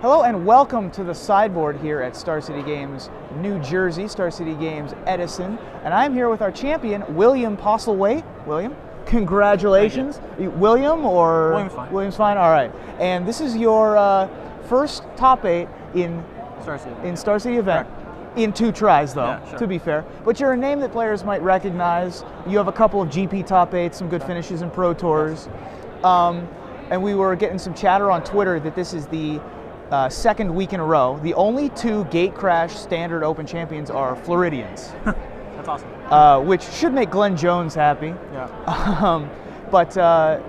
Hello and welcome to the sideboard here at Star City Games, New Jersey, Star City Games, Edison. And I'm here with our champion, William Postlethwait. William, congratulations. William or? William's fine. William's fine, all right. And this is your first top 8 in Star City event. Correct. In 2 tries though, Yeah, sure. to be fair. But you're a name that players might recognize. You have a couple of GP top 8s, some good finishes in Pro Tours. And we were getting some chatter on Twitter that this is the second week in a row. The only 2 Gatecrash Standard Open champions are Floridians. That's awesome. Which should make Glenn Jones happy. Yeah.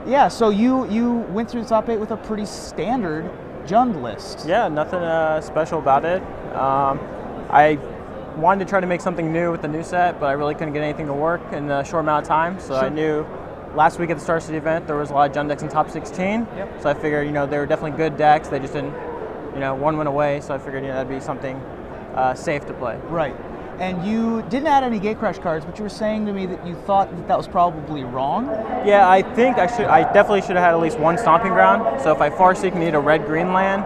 Yeah, so you went through the top 8 with a pretty standard Jund list. Yeah, nothing special about it. I wanted to try to make something new with the new set, but I really couldn't get anything to work in a short amount of time. So Sure. I knew last week at the Star City event there was a lot of Jund decks in top 16. Yep. So I figured, they were definitely good decks. They just didn't, one went away. So I figured, that'd be something safe to play. Right. And you didn't add any Gatecrash cards, but you were saying to me that you thought that was probably wrong. Yeah, I think I definitely should have had at least 1 Stomping Ground. So if I Farseek and need a red-green land,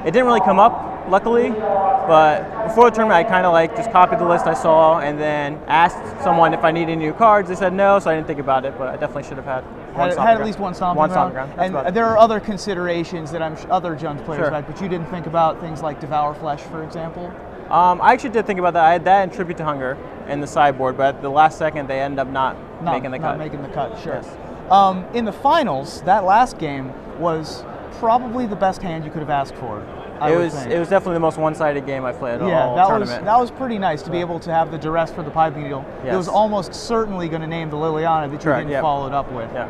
it didn't really come up, luckily. But before the tournament, I kind of just copied the list I saw and then asked someone if I needed new cards. They said no, so I didn't think about it. But I definitely should have had Had at least one Stomping Ground. And there are other considerations that other Jund players Sure. had, but you didn't think about things like Devour Flesh, for example? I actually did think about that. I had that and Tribute to Hunger in the sideboard, but at the last second, they ended up not making the cut. Not making the cut, sure. Yes. In the finals, that last game was probably the best hand you could have asked for. It was definitely the most one-sided game I played all tournament. That was pretty nice to be able to have the duress for the Piping Needle. Yes. It was almost certainly going to name the Liliana that you didn't follow it up with. Yeah.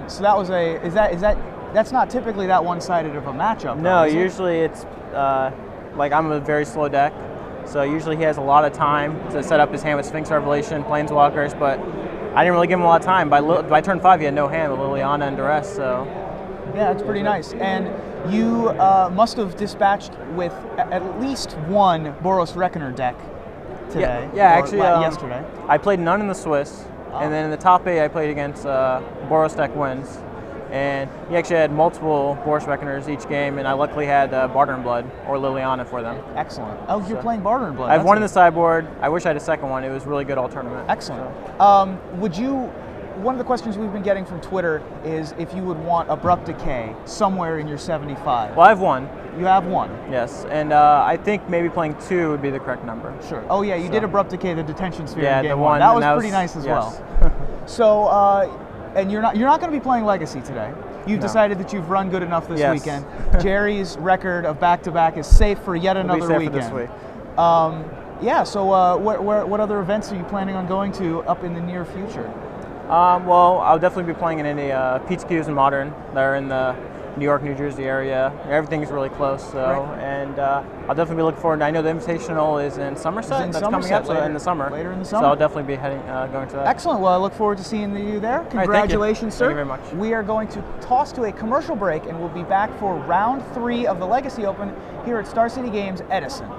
So that was that's not typically that one-sided of a matchup. No, usually it's I'm a very slow deck, so usually he has a lot of time to set up his hand with Sphinx Revelation, Planeswalkers, but I didn't really give him a lot of time. By turn 5, he had no hand with Liliana and Duress, so. Yeah, it's pretty nice. And you must have dispatched with at least 1 Boros Reckoner deck today. Yeah, actually, yesterday. I played none in the Swiss, and then in the top 8, I played against Boros deck wins. And he actually had multiple Boros Reckoners each game, and I luckily had Barter and Blood or Liliana for them. Excellent. Oh, you're playing Barter and Blood. I have 1 in the sideboard. I wish I had a second one. It was really good all tournament. Excellent. One of the questions we've been getting from Twitter is if you would want Abrupt Decay somewhere in your 75. Well, I have 1. You have 1? Yes, and I think maybe playing 2 would be the correct number. Sure. Oh yeah, you did Abrupt Decay, the Detention Sphere in game the 1. That was pretty nice as well. So, and you're not going to be playing Legacy today. You've decided that you've run good enough this weekend. Jerry's record of back-to-back is safe for yet another weekend. For this week. Yeah. So, what other events are you planning on going to up in the near future? Well, I'll definitely be playing in any PTQs and Modern that are in the New York, New Jersey area. Everything is really close, and I'll definitely be looking forward. I know the Invitational is in Somerset. That's coming up in the summer. Later in the summer. So I'll definitely be going to that. Excellent. Well, I look forward to seeing you there. Congratulations, sir. Thank you very much. We are going to toss to a commercial break, and we'll be back for round 3 of the Legacy Open here at Star City Games, Edison.